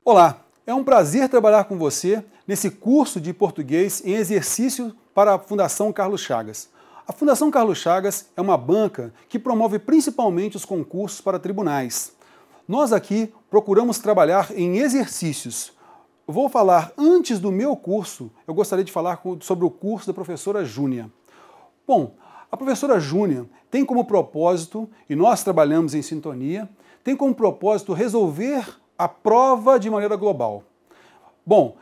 Olá, é um prazer trabalhar com você nesse curso de português em exercício para a Fundação Carlos Chagas. A Fundação Carlos Chagas é uma banca que promove principalmente os concursos para tribunais. Nós aqui procuramos trabalhar em exercícios. Eu vou falar antes do meu curso, eu gostaria de falar sobre o curso da professora Júnia. Bom, a professora Júnia tem como propósito, e nós trabalhamos em sintonia, tem como propósito resolver a prova de maneira global. Bom,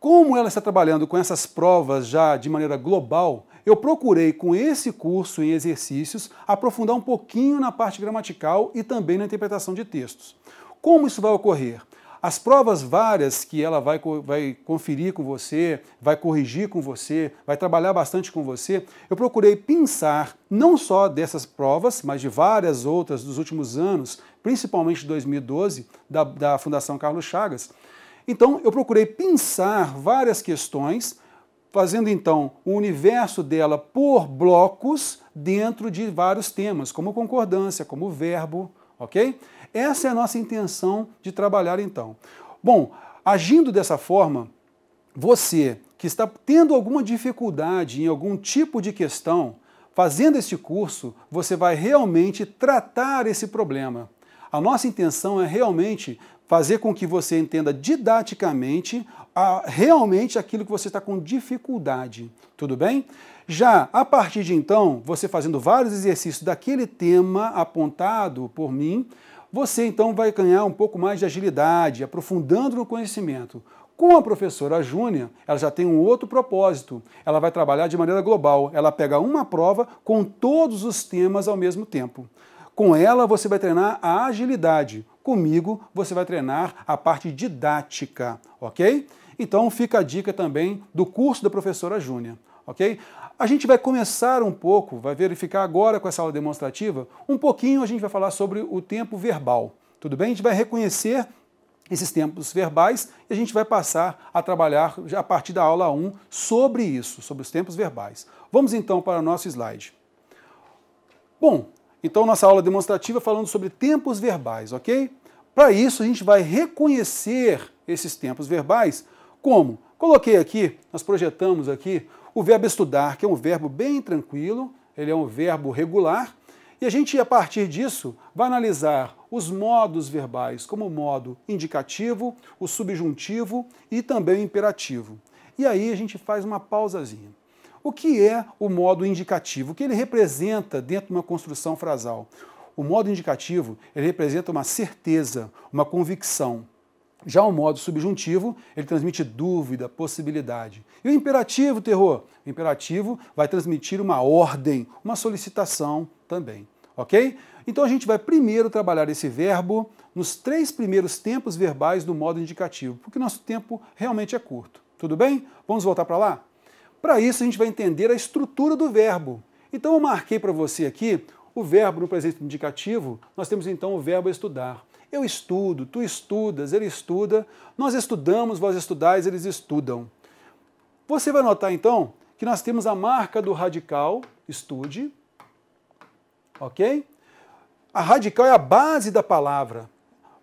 como ela está trabalhando com essas provas já de maneira global, eu procurei com esse curso em exercícios aprofundar um pouquinho na parte gramatical e também na interpretação de textos. Como isso vai ocorrer? As provas várias que ela vai conferir com você, vai corrigir com você, vai trabalhar bastante com você, eu procurei pensar não só dessas provas, mas de várias outras dos últimos anos, principalmente de 2012, da Fundação Carlos Chagas. Então, eu procurei pensar várias questões, fazendo então o universo dela por blocos dentro de vários temas, como concordância, como verbo, ok? Essa é a nossa intenção de trabalhar então. Bom, agindo dessa forma, você que está tendo alguma dificuldade em algum tipo de questão, fazendo este curso, você vai realmente tratar esse problema. A nossa intenção é realmente fazer com que você entenda didaticamente realmente aquilo que você está com dificuldade. Tudo bem? Já a partir de então, você fazendo vários exercícios daquele tema apontado por mim, você então vai ganhar um pouco mais de agilidade, aprofundando no conhecimento. Com a professora Júnia, ela já tem um outro propósito. Ela vai trabalhar de maneira global. Ela pega uma prova com todos os temas ao mesmo tempo. Com ela, você vai treinar a agilidade. Comigo, você vai treinar a parte didática, ok? Então, fica a dica também do curso da professora Júnia, ok? A gente vai começar um pouco, vai verificar agora com essa aula demonstrativa, um pouquinho a gente vai falar sobre o tempo verbal, tudo bem? A gente vai reconhecer esses tempos verbais e a gente vai passar a trabalhar já a partir da aula 1 sobre isso, sobre os tempos verbais. Vamos então para o nosso slide. Bom, então nossa aula demonstrativa falando sobre tempos verbais, ok? Para isso a gente vai reconhecer esses tempos verbais como? Coloquei aqui, nós projetamos aqui o verbo estudar, que é um verbo bem tranquilo, ele é um verbo regular, e a gente, a partir disso, vai analisar os modos verbais, como o modo indicativo, o subjuntivo e também o imperativo. E aí a gente faz uma pausazinha. O que é o modo indicativo? O que ele representa dentro de uma construção frasal? O modo indicativo, ele representa uma certeza, uma convicção. Já o modo subjuntivo, ele transmite dúvida, possibilidade. E o imperativo, terror? O imperativo vai transmitir uma ordem, uma solicitação também, ok? Então a gente vai primeiro trabalhar esse verbo nos 3 primeiros tempos verbais do modo indicativo, porque nosso tempo realmente é curto. Tudo bem? Vamos voltar para lá? Para isso a gente vai entender a estrutura do verbo. Então eu marquei para você aqui o verbo no presente indicativo, nós temos então o verbo estudar. Eu estudo, tu estudas, ele estuda, nós estudamos, vós estudais, eles estudam. Você vai notar então que nós temos a marca do radical, estude, ok? A radical é a base da palavra.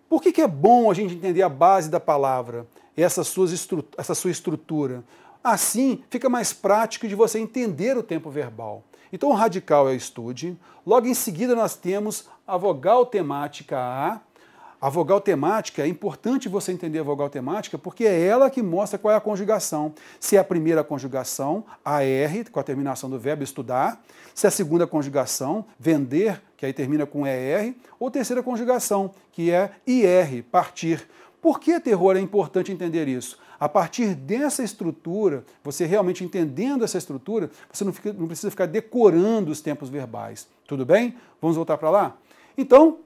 Por que é bom a gente entender a base da palavra, essa sua estrutura? Assim fica mais prático de você entender o tempo verbal. Então o radical é estude, logo em seguida nós temos a vogal temática A. A vogal temática, é importante você entender a vogal temática porque é ela que mostra qual é a conjugação. Se é a primeira conjugação, AR, com a terminação do verbo estudar, se é a segunda conjugação, vender, que aí termina com ER, ou terceira conjugação, que é IR, partir. Por que, terror, é importante entender isso? A partir dessa estrutura, você realmente entendendo essa estrutura, você não precisa ficar decorando os tempos verbais. Tudo bem? Vamos voltar para lá? Então,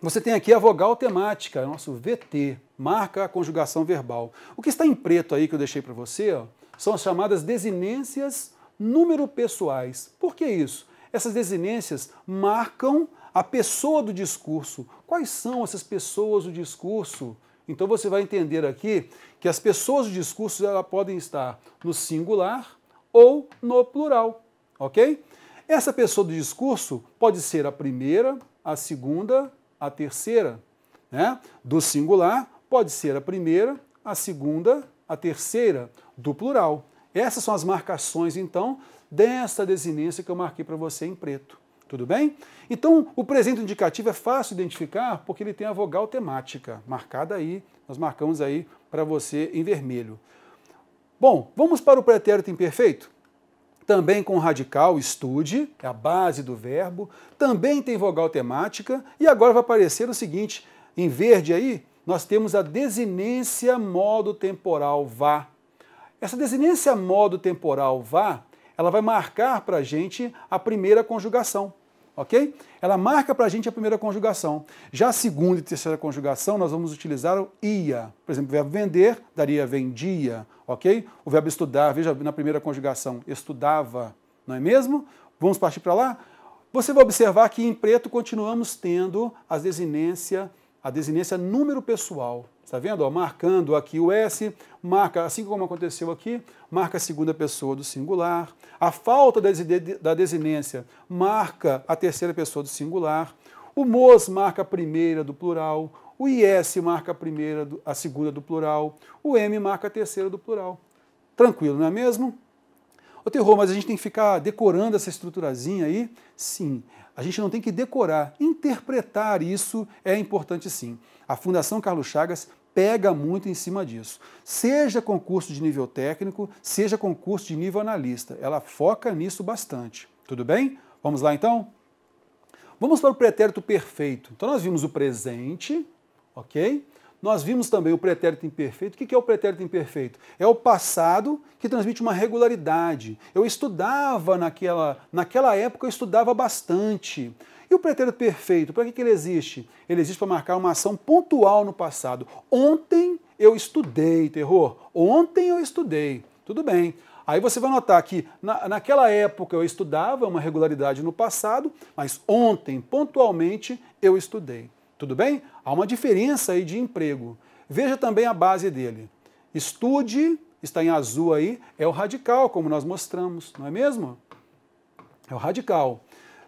você tem aqui a vogal temática, nosso VT, marca a conjugação verbal. O que está em preto aí que eu deixei para você, ó, são as chamadas desinências número-pessoais. Por que isso? Essas desinências marcam a pessoa do discurso. Quais são essas pessoas do discurso? Então você vai entender aqui que as pessoas do discurso elas podem estar no singular ou no plural, ok? Essa pessoa do discurso pode ser a primeira, a segunda, a terceira, né? Do singular pode ser a primeira, a segunda, a terceira do plural. Essas são as marcações, então, dessa desinência que eu marquei para você em preto. Tudo bem? Então, o presente indicativo é fácil de identificar porque ele tem a vogal temática marcada aí, nós marcamos aí para você em vermelho. Bom, vamos para o pretérito imperfeito? Também com radical, estude, é a base do verbo, também tem vogal temática, e agora vai aparecer o seguinte, em verde aí, nós temos a desinência modo temporal vá. Essa desinência modo temporal vá, ela vai marcar para a gente a primeira conjugação, ok? Ela marca para a gente a primeira conjugação. Já a segunda e terceira conjugação, nós vamos utilizar o ia. Por exemplo, o verbo vender daria vendia, ok? O verbo estudar, veja na primeira conjugação, estudava, não é mesmo? Vamos partir para lá? Você vai observar que em preto continuamos tendo a desinência número pessoal. Está vendo? Ó, marcando aqui o S, marca, assim como aconteceu aqui, marca a segunda pessoa do singular. A falta da desinência marca a terceira pessoa do singular. O mos marca a primeira do plural. O IS marca a segunda do plural. O M marca a terceira do plural. Tranquilo, não é mesmo? Ô Terror, mas a gente tem que ficar decorando essa estruturazinha aí? Sim, a gente não tem que decorar. Interpretar isso é importante sim. A Fundação Carlos Chagas pega muito em cima disso. Seja concurso de nível técnico, seja concurso de nível analista. Ela foca nisso bastante. Tudo bem? Vamos lá então? Vamos para o pretérito perfeito. Então nós vimos o presente, ok? Nós vimos também o pretérito imperfeito. O que é o pretérito imperfeito? É o passado que transmite uma regularidade. Eu estudava naquela época, eu estudava bastante. E o pretérito perfeito, para que ele existe? Ele existe para marcar uma ação pontual no passado. Ontem eu estudei, Terror. Ontem eu estudei. Tudo bem. Aí você vai notar que naquela época eu estudava, uma regularidade no passado, mas ontem, pontualmente, eu estudei. Tudo bem? Há uma diferença aí de emprego. Veja também a base dele. Estude, está em azul aí, é o radical, como nós mostramos, não é mesmo? É o radical.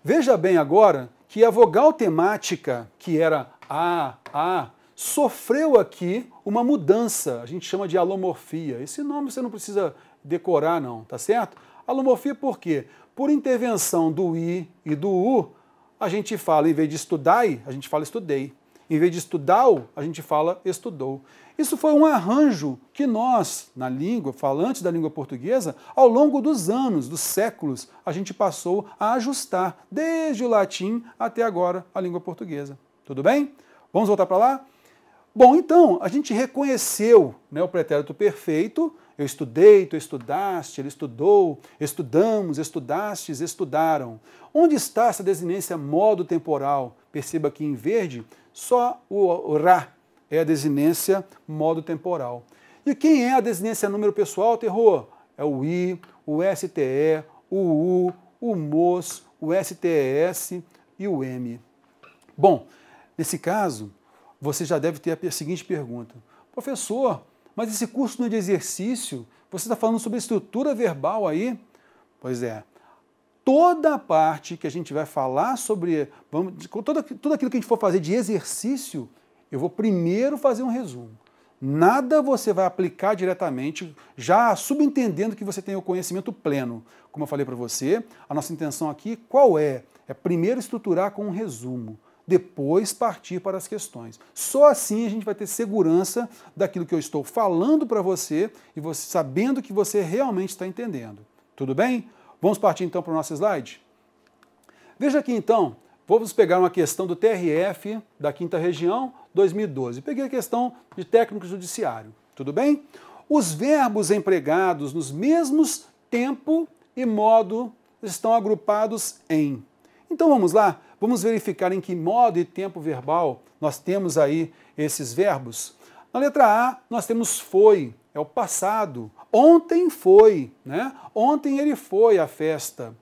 Veja bem agora que a vogal temática, que era a, sofreu aqui uma mudança. A gente chama de alomorfia. Esse nome você não precisa decorar, não, tá certo? Alomorfia por quê? Por intervenção do i e do u, a gente fala, em vez de estudai, a gente fala estudei. Em vez de estudau, a gente fala estudou. Isso foi um arranjo que nós, na língua, falantes da língua portuguesa, ao longo dos anos, dos séculos, a gente passou a ajustar, desde o latim até agora, a língua portuguesa. Tudo bem? Vamos voltar para lá? Bom, então, a gente reconheceu, né, o pretérito perfeito. Eu estudei, tu estudaste, ele estudou, estudamos, estudastes, estudaram. Onde está essa desinência modo temporal? Perceba que em verde, só o ra é a desinência modo temporal. E quem é a desinência número pessoal, Terror? É o i, o ste, o u, o mos, o stes e o m. Bom, nesse caso, você já deve ter a seguinte pergunta. Professor, mas esse curso não é de exercício? Você está falando sobre estrutura verbal aí? Pois é. Toda a parte que a gente vai falar sobre, tudo aquilo que a gente for fazer de exercício, eu vou primeiro fazer um resumo. Nada você vai aplicar diretamente, já subentendendo que você tem o conhecimento pleno. Como eu falei para você, a nossa intenção aqui qual é? É primeiro estruturar com um resumo, depois partir para as questões. Só assim a gente vai ter segurança daquilo que eu estou falando para você e você sabendo que você realmente está entendendo. Tudo bem? Vamos partir então para o nosso slide? Veja aqui então, vamos pegar uma questão do TRF da 5ª Região, 2012. Peguei a questão de técnico judiciário. Tudo bem? Os verbos empregados nos mesmos tempo e modo estão agrupados em. Então vamos lá, vamos verificar em que modo e tempo verbal nós temos aí esses verbos. Na letra A, nós temos foi, é o passado. Ontem foi, né? Ontem ele foi à festa.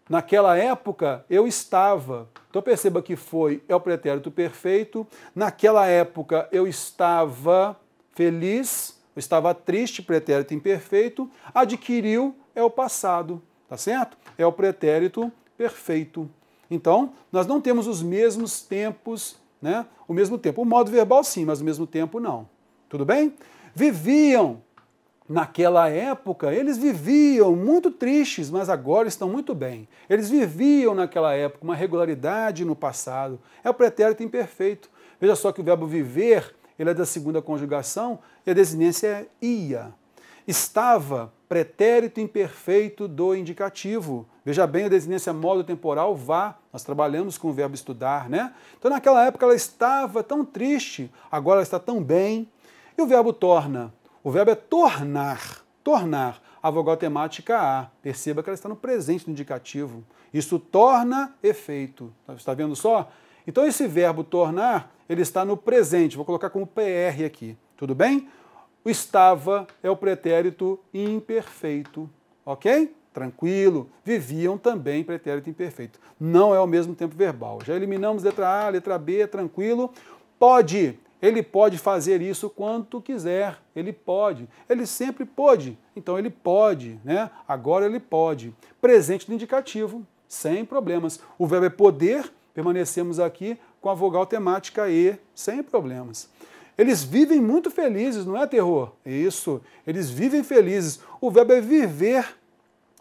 Naquela época eu estava. Então perceba que foi é o pretérito perfeito. Naquela época eu estava feliz, eu estava triste, pretérito imperfeito. Adquiriu é o passado, tá certo? É o pretérito perfeito. Então, nós não temos os mesmos tempos né? O mesmo tempo. O modo verbal sim, mas o mesmo tempo não. Tudo bem? Viviam. Naquela época, eles viviam muito tristes, mas agora estão muito bem. Eles viviam naquela época uma regularidade no passado. É o pretérito imperfeito. Veja só que o verbo viver, ele é da segunda conjugação e a desinência é ia. Estava, pretérito imperfeito do indicativo. Veja bem, a desinência modo temporal vá. Nós trabalhamos com o verbo estudar, né? Então, naquela época, ela estava tão triste, agora ela está tão bem. E o verbo torna? O verbo é tornar. Tornar. A vogal temática A. Perceba que ela está no presente do indicativo. Isso torna efeito. Está vendo só? Então, esse verbo tornar, ele está no presente. Vou colocar como PR aqui. Tudo bem? O estava é o pretérito imperfeito. Ok? Tranquilo. Viviam também pretérito imperfeito. Não é ao mesmo tempo verbal. Já eliminamos letra A, letra B, tranquilo. Pode. Ele pode fazer isso quanto quiser. Ele pode. Ele sempre pôde. Então ele pode, né? Agora ele pode. Presente do indicativo, sem problemas. O verbo é poder, permanecemos aqui com a vogal temática E, sem problemas. Eles vivem muito felizes, não é, terror? Isso, eles vivem felizes. O verbo é viver.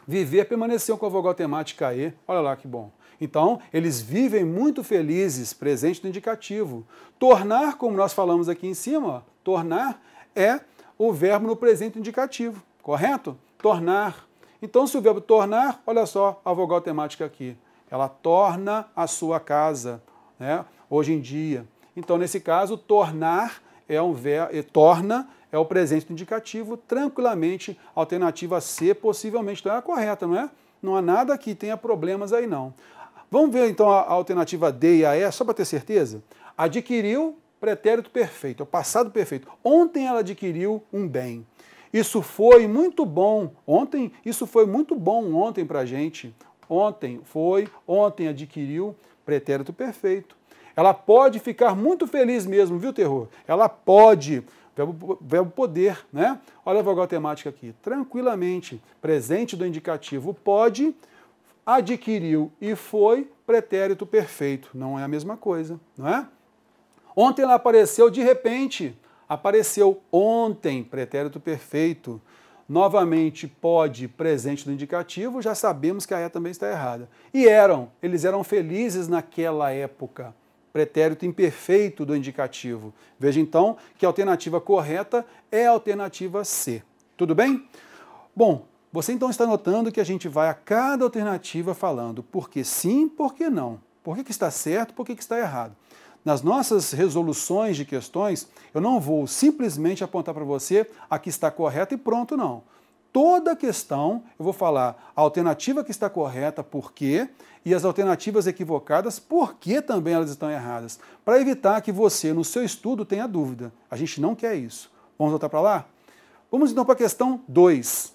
Viver permaneceu com a vogal temática E. Olha lá que bom. Então, eles vivem muito felizes, presente do indicativo. Tornar, como nós falamos aqui em cima, ó, tornar é o verbo no presente indicativo, correto? Tornar. Então, se o verbo tornar, olha só a vogal temática aqui. Ela torna a sua casa, né? Hoje em dia. Então, nesse caso, tornar é um verbo, torna é o presente do indicativo, tranquilamente, alternativa C, possivelmente não é a correta, não é? Não há nada que tenha problemas aí, não. Vamos ver, então, a alternativa D e a E, só para ter certeza? Adquiriu, pretérito perfeito, é o passado perfeito. Ontem ela adquiriu um bem. Isso foi muito bom. Isso foi muito bom ontem para a gente. Ontem adquiriu, pretérito perfeito. Ela pode ficar muito feliz mesmo, viu, terror? Ela pode. Verbo poder, né? Olha a vogal temática aqui. Tranquilamente, presente do indicativo pode, adquiriu e foi, pretérito perfeito. Não é a mesma coisa, não é? Ontem ela apareceu de repente. Apareceu ontem, pretérito perfeito. Novamente, pode, presente do indicativo, já sabemos que a E também está errada. E eles eram felizes naquela época. Pretérito imperfeito do indicativo. Veja então que a alternativa correta é a alternativa C. Tudo bem? Bom, você então está notando que a gente vai a cada alternativa falando por que sim, por que não. Por que está certo, por que está errado. Nas nossas resoluções de questões, eu não vou simplesmente apontar para você a que está correta e pronto, não. Toda questão eu vou falar a alternativa que está correta, por quê, e as alternativas equivocadas, por que também elas estão erradas, para evitar que você, no seu estudo, tenha dúvida. A gente não quer isso. Vamos voltar para lá? Vamos então para a questão 2.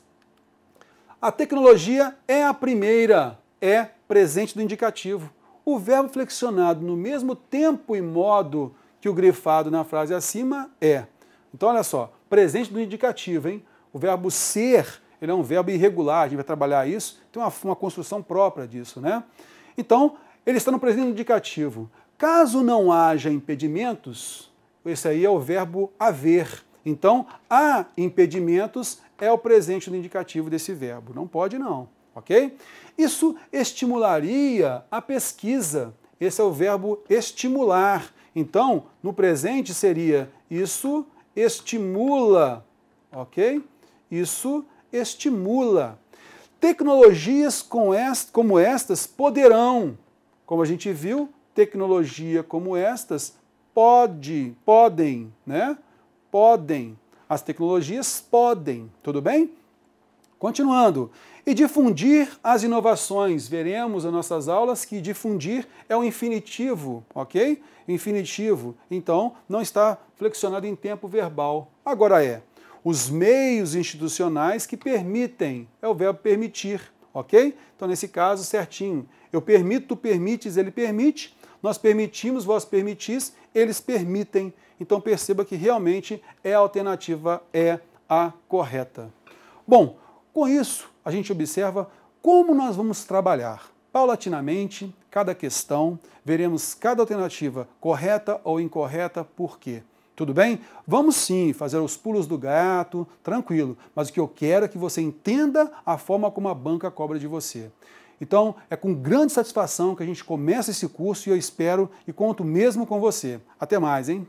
A tecnologia é a primeira, é presente do indicativo. O verbo flexionado no mesmo tempo e modo que o grifado na frase acima é. Então, olha só, presente do indicativo, hein? O verbo ser, ele é um verbo irregular, a gente vai trabalhar isso, tem uma construção própria disso, né? Então, ele está no presente do indicativo. Caso não haja impedimentos, esse aí é o verbo haver. Então, há impedimentos é o presente do indicativo desse verbo. Não pode não, ok? Isso estimularia a pesquisa. Esse é o verbo estimular. Então, no presente seria isso estimula, ok? Isso estimula. Tecnologias como estas poderão, como a gente viu, tecnologia como estas podem, né? Podem. As tecnologias podem, tudo bem? Continuando. E difundir as inovações. Veremos nas nossas aulas que difundir é um infinitivo, ok? Infinitivo. Então, não está flexionado em tempo verbal. Agora é os meios institucionais que permitem. É o verbo permitir, ok? Então, nesse caso, certinho. Eu permito, tu permites, ele permite. Nós permitimos, vós permitis, eles permitem. Então, perceba que realmente a alternativa é a correta. Bom, com isso, a gente observa como nós vamos trabalhar. Paulatinamente, cada questão, veremos cada alternativa correta ou incorreta, por quê. Tudo bem? Vamos sim fazer os pulos do gato, tranquilo, mas o que eu quero é que você entenda a forma como a banca cobra de você. Então, é com grande satisfação que a gente começa esse curso e eu espero e conto mesmo com você. Até mais, hein?